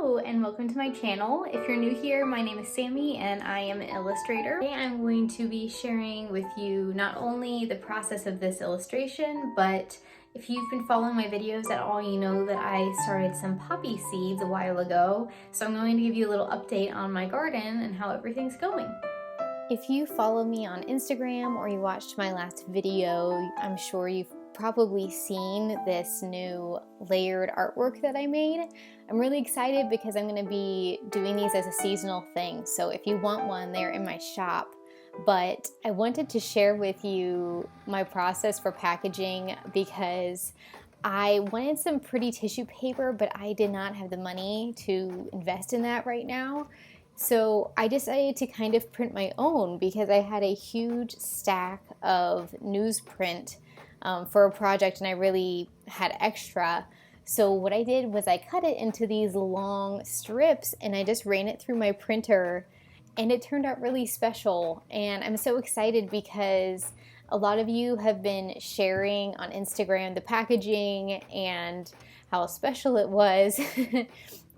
Hello and welcome to my channel. If you're new here, my name is Sammy and I am an illustrator. Today I'm going to be sharing with you not only the process of this illustration, but if you've been following my videos at all, you know that I started some poppy seeds a while ago. So I'm going to give you a little update on my garden and how everything's going. If you follow me on Instagram or you watched my last video, I'm sure you've probably seen this new layered artwork that I made. I'm really excited because I'm going to be doing these as a seasonal thing. So if you want one, they're in my shop. But I wanted to share with you my process for packaging because I wanted some pretty tissue paper, but I did not have the money to invest in that right now. So I decided to kind of print my own because I had a huge stack of newsprint for a project and I really had extra. So what I did was I cut it into these long strips and I just ran it through my printer and it turned out really special. And I'm so excited because a lot of you have been sharing on Instagram the packaging and how special it was.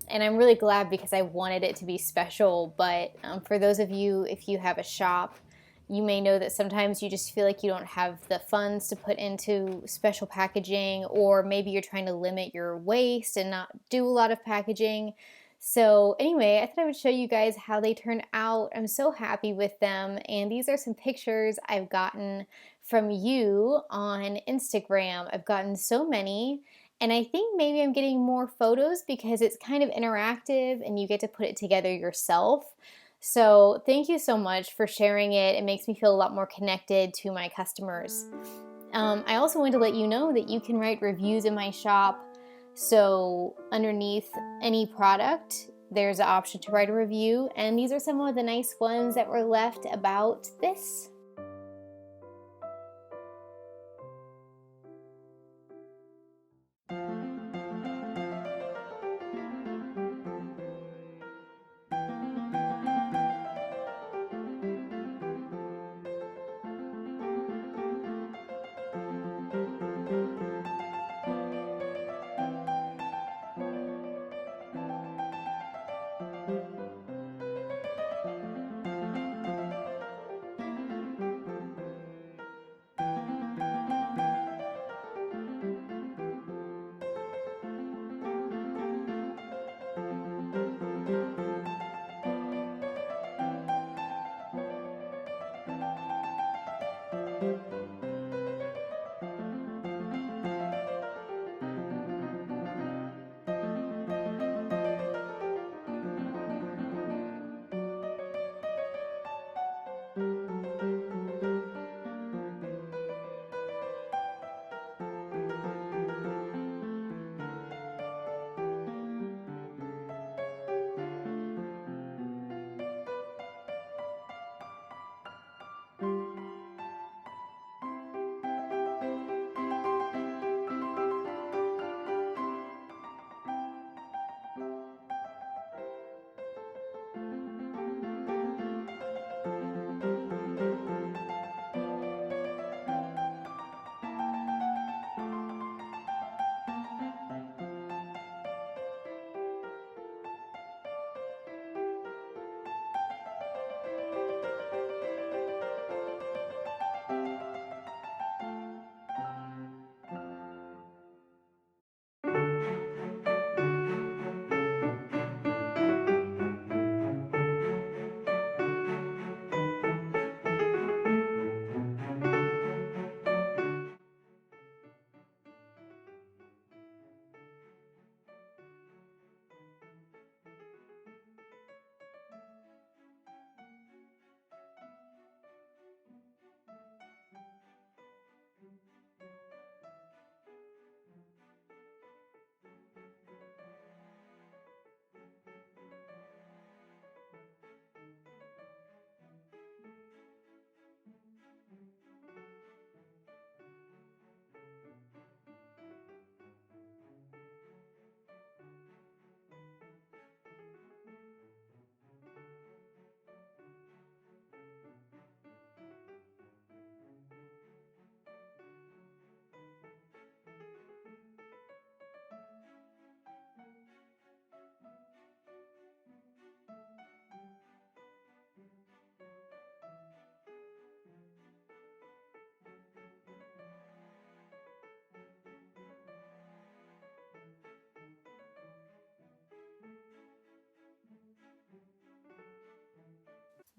And I'm really glad because I wanted it to be special. But for those of you, if you have a shop, you may know that sometimes you just feel like you don't have the funds to put into special packaging, or maybe you're trying to limit your waste and not do a lot of packaging. So anyway, I thought I would show you guys how they turned out. I'm so happy with them. And these are some pictures I've gotten from you on Instagram. I've gotten so many. And I think maybe I'm getting more photos because it's kind of interactive and you get to put it together yourself. So thank you so much for sharing it. It makes me feel a lot more connected to my customers. I also wanted to let you know that you can write reviews in my shop. So underneath any product, there's an option to write a review. And these are some of the nice ones that were left about this.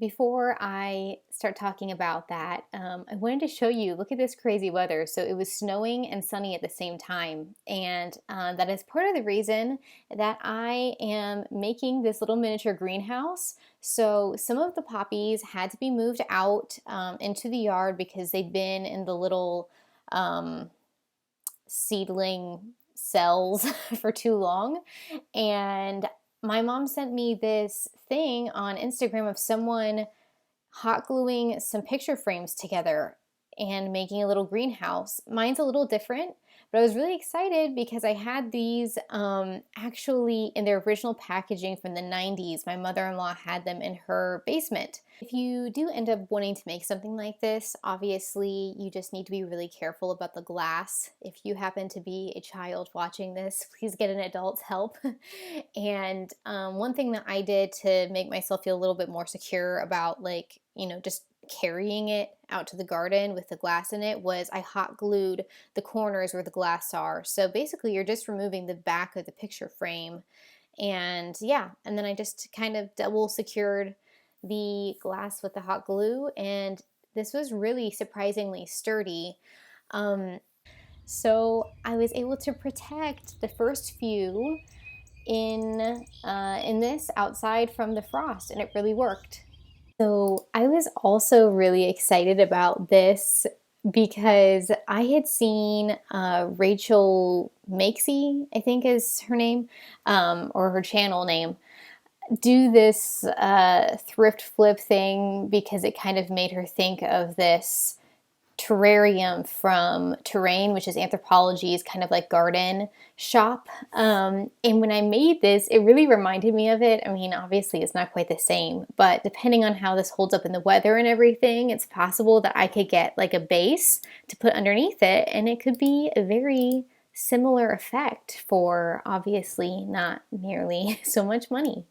Before I start talking about that, I wanted to show you, look at this crazy weather. So it was snowing and sunny at the same time. And that is part of the reason that I am making this little miniature greenhouse. So some of the poppies had to be moved out into the yard because they've been in the little seedling cells for too long. And my mom sent me this thing on Instagram of someone hot gluing some picture frames together and making a little greenhouse. Mine's a little different, but I was really excited because I had these actually in their original packaging from the 90s. My mother-in-law had them in her basement. If you do end up wanting to make something like this, obviously you just need to be really careful about the glass. If you happen to be a child watching this, please get an adult's help. And one thing that I did to make myself feel a little bit more secure about, like, you know, just carrying it out to the garden with the glass in it was I hot glued the corners where the glass are. So basically you're just removing the back of the picture frame, and yeah, and then I just kind of double secured the glass with the hot glue, and this was really surprisingly sturdy. So I was able to protect the first few in this outside from the frost, and it really worked. So I was also really excited about this because I had seen Rachel Makesy, I think is her name, or her channel name, do this thrift flip thing because it kind of made her think of this terrarium from Terrain, which is Anthropologie's kind of like garden shop. And when I made this, it really reminded me of it. I mean, obviously it's not quite the same, but depending on how this holds up in the weather and everything, it's possible that I could get like a base to put underneath it, and it could be a very similar effect for obviously not nearly so much money.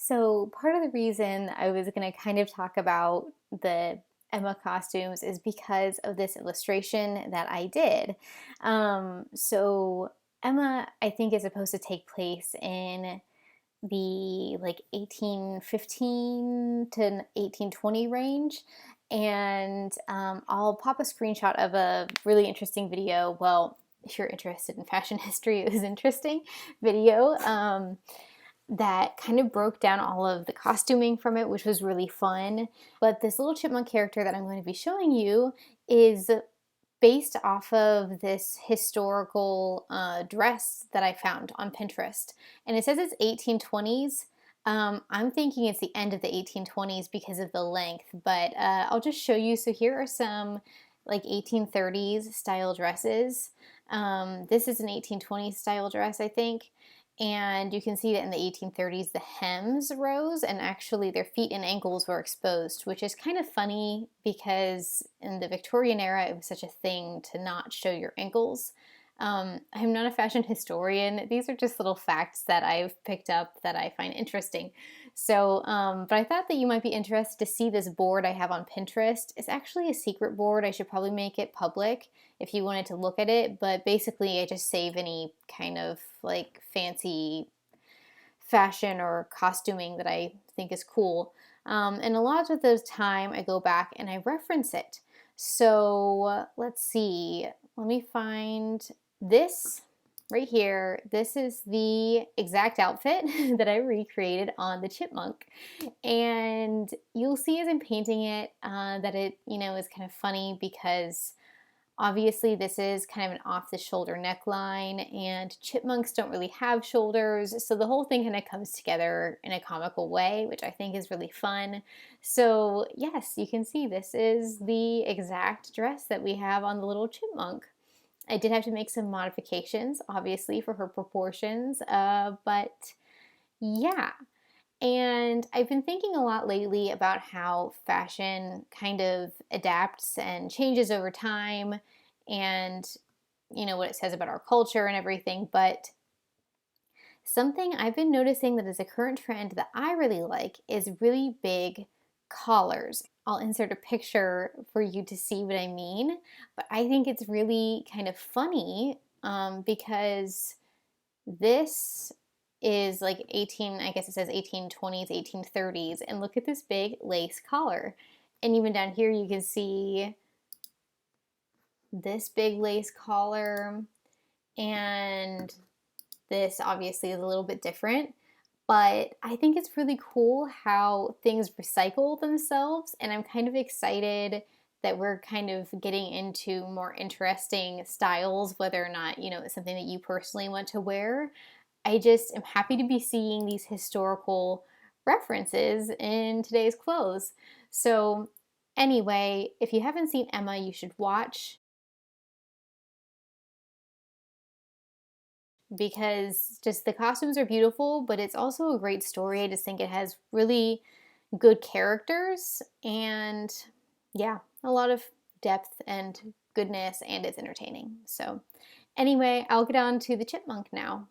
So part of the reason I was going to kind of talk about the Emma costumes is because of this illustration that I did. So Emma, I think, is supposed to take place in the like 1815 to 1820 range. And I'll pop a screenshot of a really interesting video. Well, if you're interested in fashion history, it was interesting video. That kind of broke down all of the costuming from it, which was really fun. But this little chipmunk character that I'm going to be showing you is based off of this historical dress that I found on Pinterest. And it says it's 1820s. I'm thinking it's the end of the 1820s because of the length, but I'll just show you. So here are some like 1830s style dresses. This is an 1820s style dress, I think. And you can see that in the 1830s, the hems rose and actually their feet and ankles were exposed, which is kind of funny because in the Victorian era, it was such a thing to not show your ankles. I'm not a fashion historian. These are just little facts that I've picked up that I find interesting. So, but I thought that you might be interested to see this board I have on Pinterest. It's actually a secret board. I should probably make it public if you wanted to look at it. But basically, I just save any kind of like fancy fashion or costuming that I think is cool. And a lot of the time I go back and I reference it. So let's see, let me find this right here. This is the exact outfit that I recreated on the chipmunk. And you'll see as I'm painting it that it, is kind of funny because obviously, this is kind of an off-the-shoulder neckline, and chipmunks don't really have shoulders, so the whole thing kind of comes together in a comical way, which I think is really fun. So yes, you can see this is the exact dress that we have on the little chipmunk. I did have to make some modifications, obviously, for her proportions, but yeah. And I've been thinking a lot lately about how fashion kind of adapts and changes over time and, what it says about our culture and everything. But something I've been noticing that is a current trend that I really like is really big collars. I'll insert a picture for you to see what I mean. But I think it's really kind of funny because this is like I guess it says 1820s, 1830s, and look at this big lace collar. And even down here you can see this big lace collar, and this obviously is a little bit different, but I think it's really cool how things recycle themselves, and I'm kind of excited that we're kind of getting into more interesting styles, whether or not, it's something that you personally want to wear. I just am happy to be seeing these historical references in today's clothes. So anyway, if you haven't seen Emma, you should watch, because just the costumes are beautiful, but it's also a great story. I just think it has really good characters and yeah, a lot of depth and goodness, and it's entertaining. So anyway, I'll get on to the chipmunk now.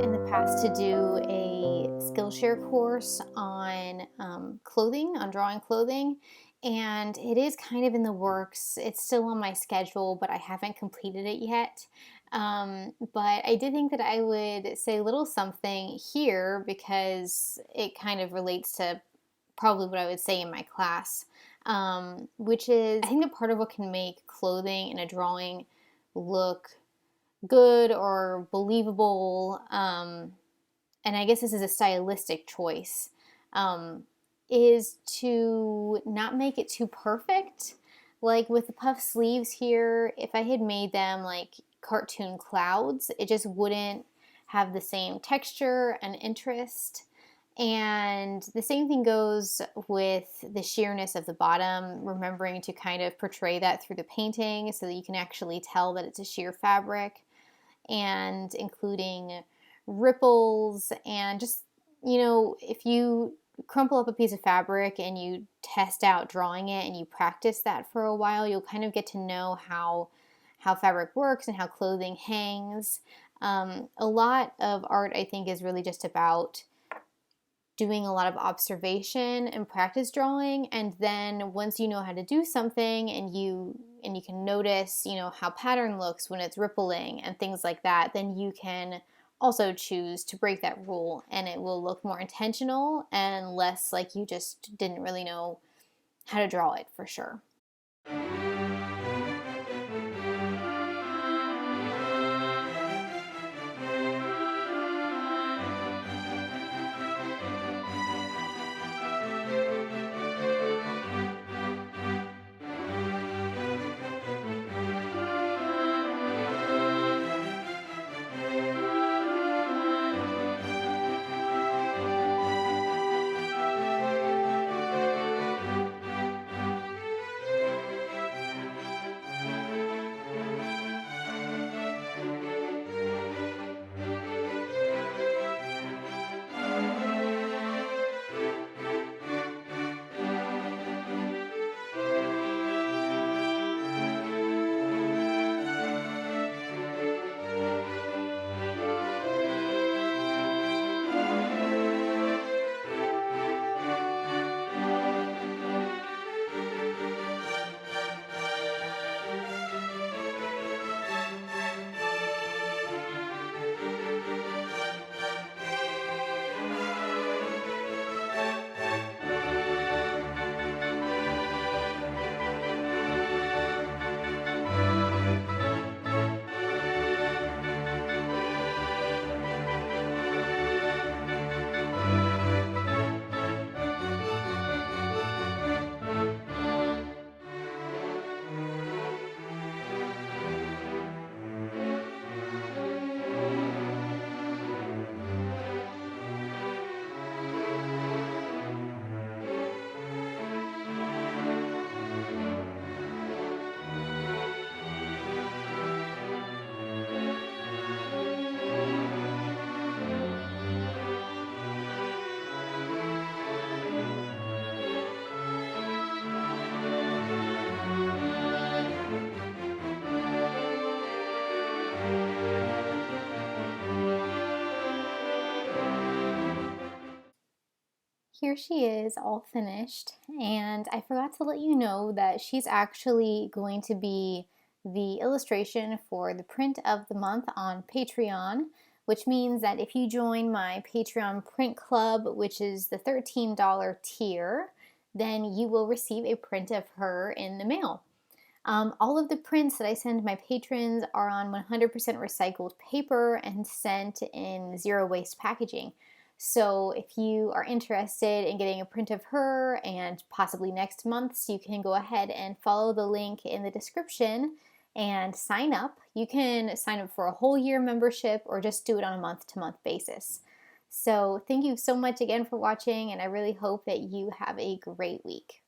In the past to do a Skillshare course on clothing, on drawing clothing, and it is kind of in the works. It's still on my schedule, but I haven't completed it yet. But I did think that I would say a little something here because it kind of relates to probably what I would say in my class, which is I think that part of what can make clothing in a drawing look good or believable, and I guess this is a stylistic choice, is to not make it too perfect. Like with the puff sleeves here, if I had made them like cartoon clouds, it just wouldn't have the same texture and interest. And the same thing goes with the sheerness of the bottom, remembering to kind of portray that through the painting so that you can actually tell that it's a sheer fabric, and including ripples and just, if you crumple up a piece of fabric and you test out drawing it and you practice that for a while, you'll kind of get to know how fabric works and how clothing hangs. A lot of art, I think, is really just about doing a lot of observation and practice drawing, and then once you know how to do something and you can notice, how pattern looks when it's rippling and things like that, then you can also choose to break that rule, and it will look more intentional and less like you just didn't really know how to draw it for sure. Here she is, all finished, and I forgot to let you know that she's actually going to be the illustration for the print of the month on Patreon, which means that if you join my Patreon print club, which is the $13 tier, then you will receive a print of her in the mail. All of the prints that I send my patrons are on 100% recycled paper and sent in zero waste packaging. So if you are interested in getting a print of her and possibly next month's, you can go ahead and follow the link in the description and sign up. You can sign up for a whole year membership or just do it on a month-to-month basis. So thank you so much again for watching, and I really hope that you have a great week.